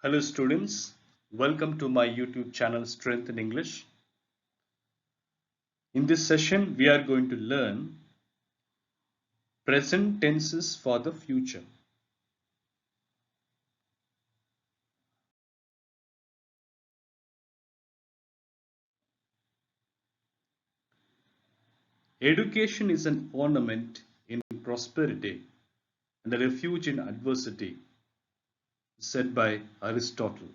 Hello students, welcome to my YouTube channel Strength in English. In this session we are going to learn present tenses for the future. Education is an ornament in prosperity and a refuge in adversity, said by Aristotle.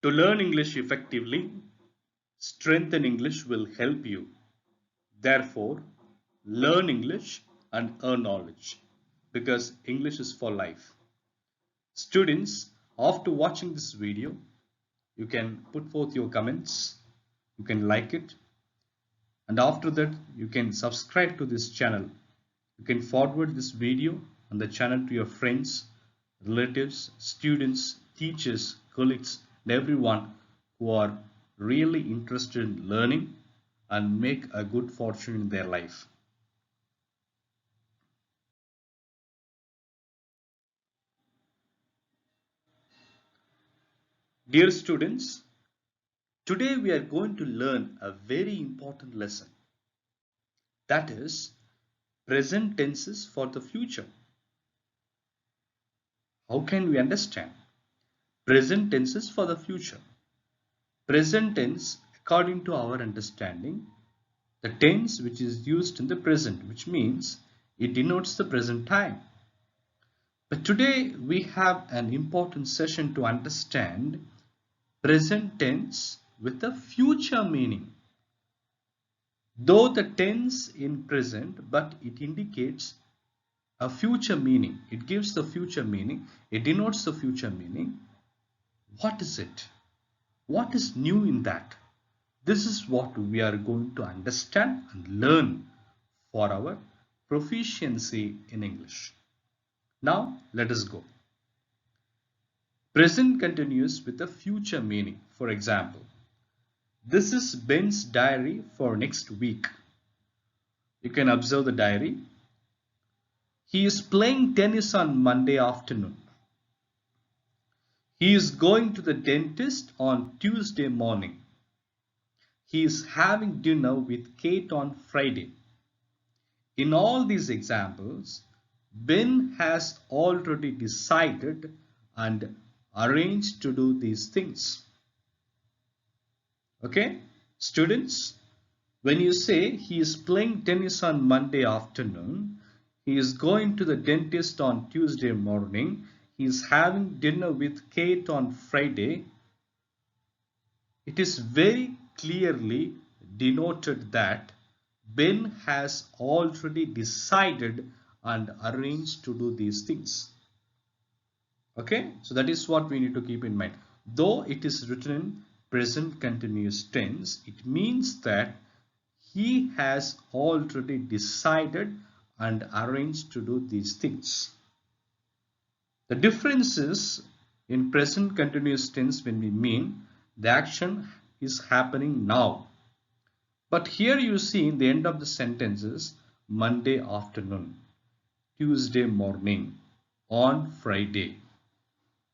To learn English effectively, Strength in English will help you. Therefore, learn English and earn knowledge because English is for life. Students, after watching this video, you can put forth your comments, you can like it, and after that you can subscribe to this channel. You can forward this video and the channel to your friends, relatives, students, teachers, colleagues, and everyone who are really interested in learning and make a good fortune in their life. Dear students, today we are going to learn a very important lesson, that is present tenses for the future. How can we understand present tenses for the future? Present tense, according to our understanding, the tense which is used in the present, which means it denotes the present time. But today we have an important session to understand present tense with a future meaning. Though the tense in present, but it indicates a future meaning. It gives the future meaning. It denotes the future meaning. What is it? What is new in that? This is what we are going to understand and learn for our proficiency in English. Now let us go. Present continues with a future meaning. For example, this is Ben's diary for next week. You can observe the diary. He is playing tennis on Monday afternoon. He is going to the dentist on Tuesday morning. He is having dinner with Kate on Friday. In all these examples, Ben has already decided and arranged to do these things. Okay, students, when you say he is playing tennis on Monday afternoon, he is going to the dentist on Tuesday morning, he is having dinner with Kate on Friday, it is very clearly denoted that Ben has already decided and arranged to do these things. Okay, so that is what we need to keep in mind. Though it is written in present continuous tense, it means that he has already decided and arranged to do these things. The difference is in present continuous tense when we mean the action is happening now. But here you see in the end of the sentences Monday afternoon, Tuesday morning, on Friday.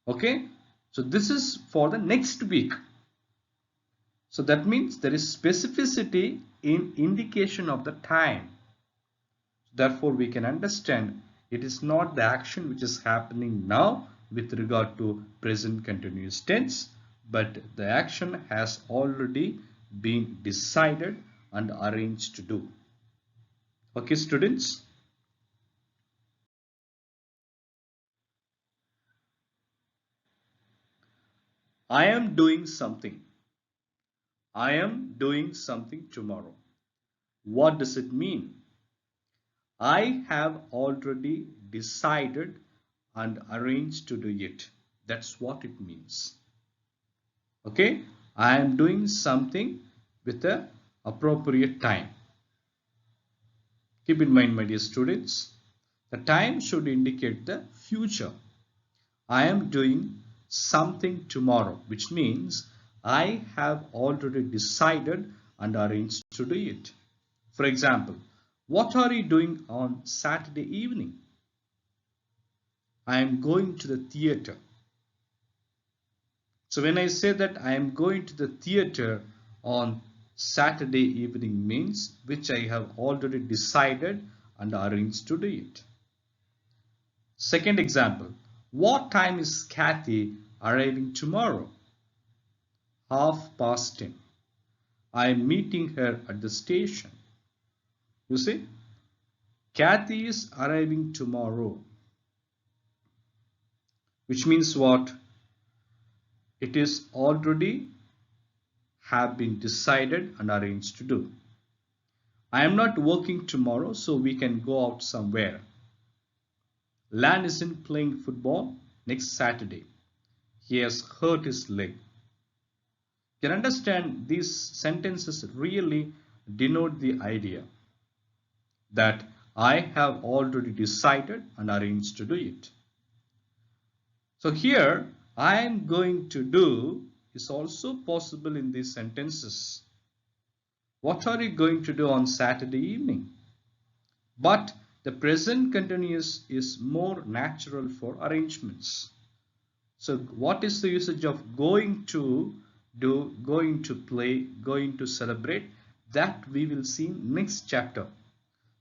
Okay, so this is for the next week. So that means there is specificity in indication of the time. Therefore, we can understand it is not the action which is happening now with regard to present continuous tense, but the action has already been decided and arranged to do. Okay, students? I am doing something. I am doing something tomorrow. What does it mean? I have already decided and arranged to do it. That's what it means. Okay, I am doing something with the appropriate time. Keep in mind, my dear students, the time should indicate the future. I am doing something tomorrow, which means I have already decided and arranged to do it. For example, what are you doing on Saturday evening? I am going to the theater. So when I say that I am going to the theater on Saturday evening means which I have already decided and arranged to do it. Second example, what time is Kathy arriving tomorrow? 10:30. I am meeting her at the station. You see, Kathy is arriving tomorrow, which means what? It is already have been decided and arranged to do. I am not working tomorrow, so we can go out somewhere. Lan isn't playing football next Saturday. He has hurt his leg. You can understand these sentences really denote the idea that I have already decided and arranged to do it. So here, I am going to do is also possible in these sentences. What are you going to do on Saturday evening? But the present continuous is more natural for arrangements. So what is the usage of going to do, going to play, going to celebrate? That we will see in next chapter.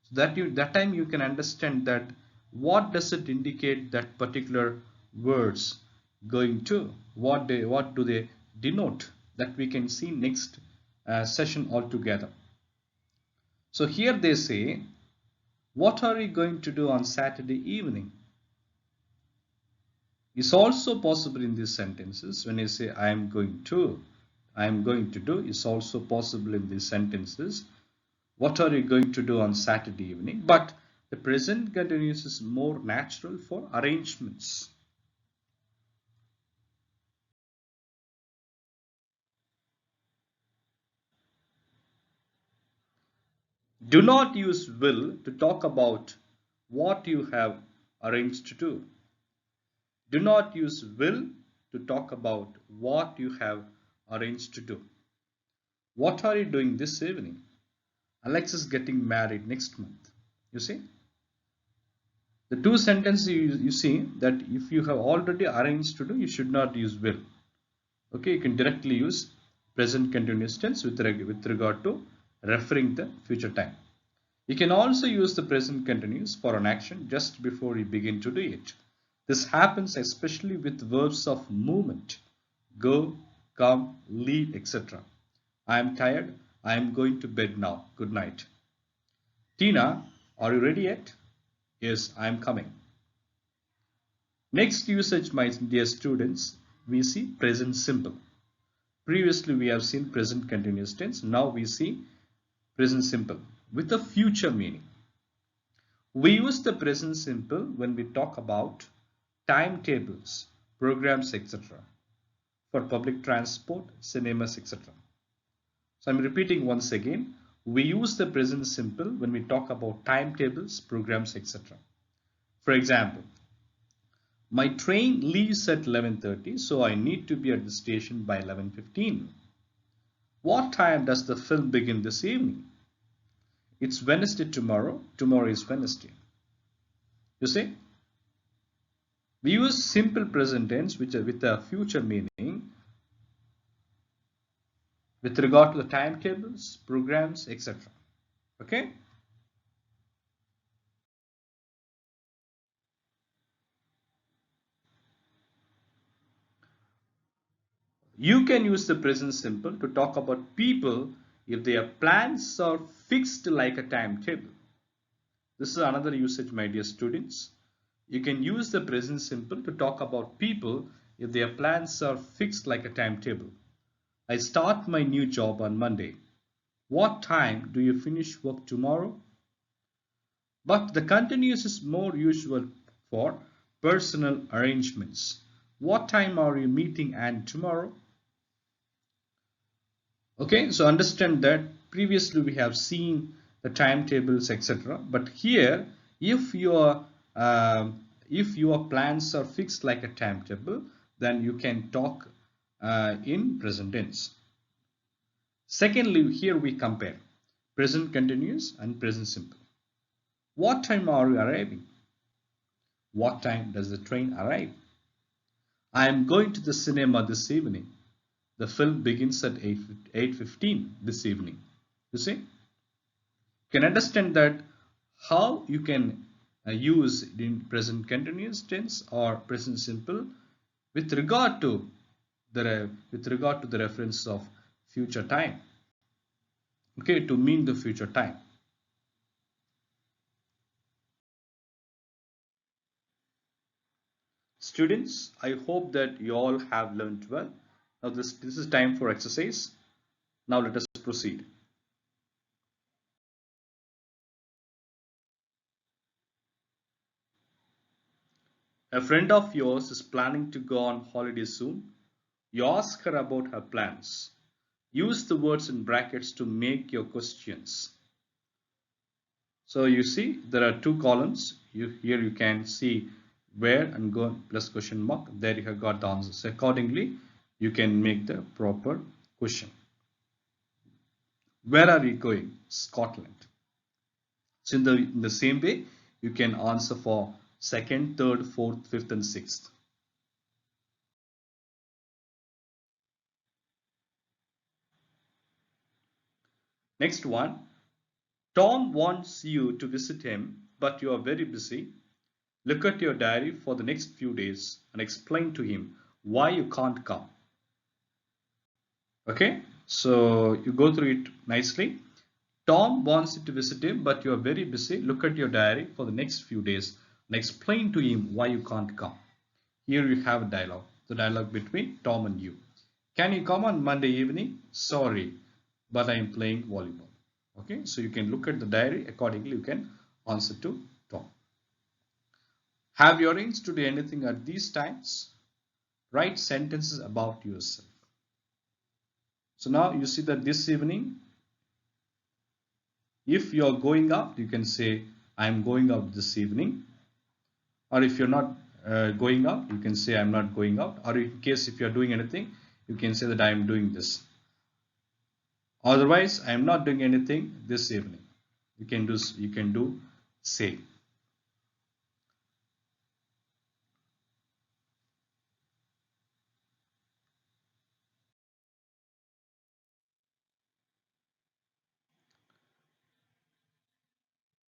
So that time you can understand that what does it indicate, that particular words going to, what do they denote, that we can see next session altogether. So here they say, what are you going to do on Saturday evening? Is also possible in these sentences. When I say I am going to do is also possible in these sentences. What are you going to do on Saturday evening? But the present continuous is more natural for arrangements. Do not use will to talk about what you have arranged to do. Do not use will to talk about what you have arranged to do. What are you doing this evening? Alex is getting married next month. You see? The two sentences you see that if you have already arranged to do, you should not use will. Okay, you can directly use present continuous tense with regard to referring the future time. You can also use the present continuous for an action just before you begin to do it. This happens especially with verbs of movement. Go, come, leave, etc. I am tired. I am going to bed now. Good night. Tina, are you ready yet? Yes, I am coming. Next usage, my dear students, we see present simple. Previously, we have seen present continuous tense. Now we see present simple with a future meaning. We use the present simple when we talk about timetables, programs, etc. for public transport, cinemas, etc. So I'm repeating once again. We use the present simple when we talk about timetables, programs, etc. For example, my train leaves at 11:30, so I need to be at the station by 11:15. What time does the film begin this evening? It's Wednesday tomorrow. Tomorrow is Wednesday. You see? We use simple present tense with a future meaning with regard to the timetables, programs, etc. Okay? You can use the present simple to talk about people if their plans are fixed like a timetable. This is another usage, my dear students. You can use the present simple to talk about people if their plans are fixed like a timetable. I start my new job on Monday. What time do you finish work tomorrow? But the continuous is more usual for personal arrangements. What time are you meeting Anne tomorrow? Okay, so understand that previously we have seen the timetables, etc. But here, if your plans are fixed like a timetable, then you can talk in present tense. Secondly, here we compare present continuous and present simple. What time are you arriving? What time does the train arrive? I am going to the cinema this evening. The film begins at 8:15 this evening. You see? You can understand that how you can use in present continuous tense or present simple with regard to the reference of future time. Okay, to mean the future time. Students, I hope that you all have learned well. Now this is time for exercise. Now let us proceed. A friend of yours is planning to go on holiday soon. You ask her about her plans. Use the words in brackets to make your questions. So you see there are two columns. Here you can see where and go plus question mark. There you have got the answers. Accordingly, you can make the proper question. Where are you going? Scotland. So in the same way, you can answer for second, third, fourth, fifth, and sixth. Next one. Tom wants you to visit him, but you are very busy. Look at your diary for the next few days and explain to him why you can't come. Okay, so you go through it nicely. Tom wants you to visit him, but you are very busy. Look at your diary for the next few days and explain to him why you can't come. Here you have a dialogue, the dialogue between Tom and you. Can you come on Monday evening? Sorry, but I am playing volleyball. Okay, so you can look at the diary. Accordingly, you can answer to Tom. Have you arranged to do anything at these times? Write sentences about yourself. So now you see that this evening, if you are going out, you can say, I am going out this evening. Or if you're not going out, you can say, I'm not going out. Or in case if you're doing anything, you can say that I am doing this. Otherwise, I am not doing anything this evening. You can do say.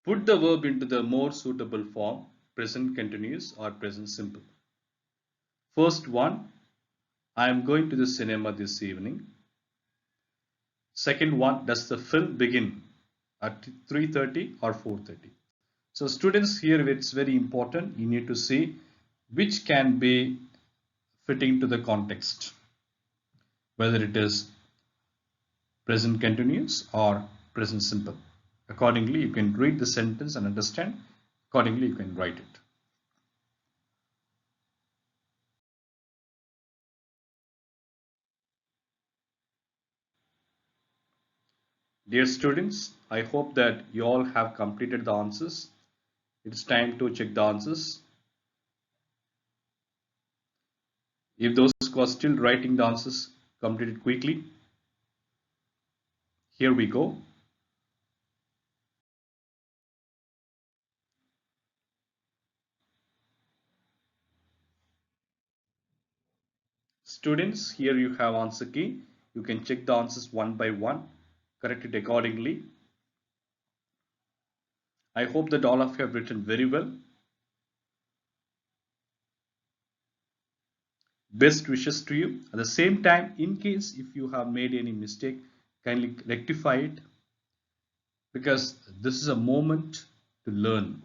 Put the verb into the more suitable form, present continuous or present simple. First one, I am going to the cinema this evening. Second one, does the film begin at 3:30 or 4:30? So students, here it's very important. You need to see which can be fitting to the context, whether it is present continuous or present simple. Accordingly, you can read the sentence and understand. Accordingly, you can write it. Dear students, I hope that you all have completed the answers. It's time to check the answers. If those who are still writing the answers, complete it quickly. Here we go. Students, here you have answer key. You can check the answers one by one, correct it accordingly. I hope that all of you have written very well. Best wishes to you. At the same time, in case if you have made any mistake, kindly rectify it, because this is a moment to learn.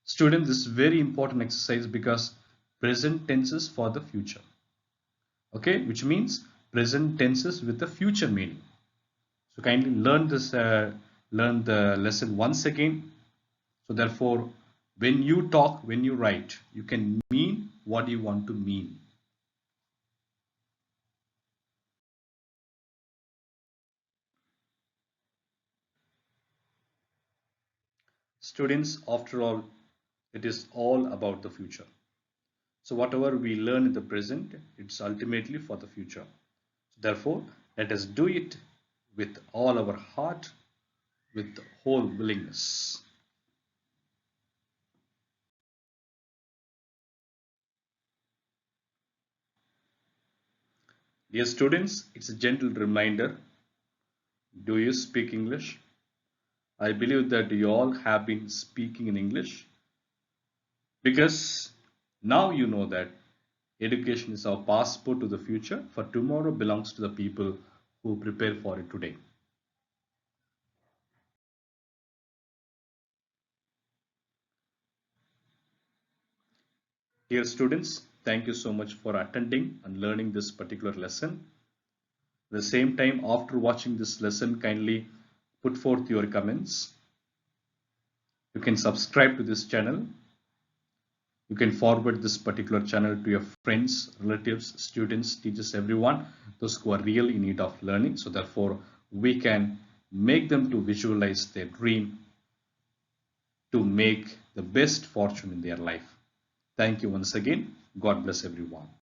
Students, this is very important exercise because present tenses for the future. Okay, which means present tenses with the future meaning. So kindly learn this, learn the lesson once again. So therefore, when you talk, when you write, you can mean what you want to mean. Students, after all, it is all about the future. So whatever we learn in the present, it's ultimately for the future. Therefore, let us do it with all our heart, with whole willingness. Dear students, it's a gentle reminder. Do you speak English? I believe that you all have been speaking in English because now you know that education is our passport to the future, for tomorrow belongs to the people who prepare for it today. Dear students, thank you so much for attending and learning this particular lesson. At the same time, after watching this lesson, kindly put forth your comments. You can subscribe to this channel. You can forward this particular channel to your friends, relatives, students, teachers, everyone, those who are really in need of learning. So therefore, we can make them to visualize their dream to make the best fortune in their life. Thank you once again. God bless everyone.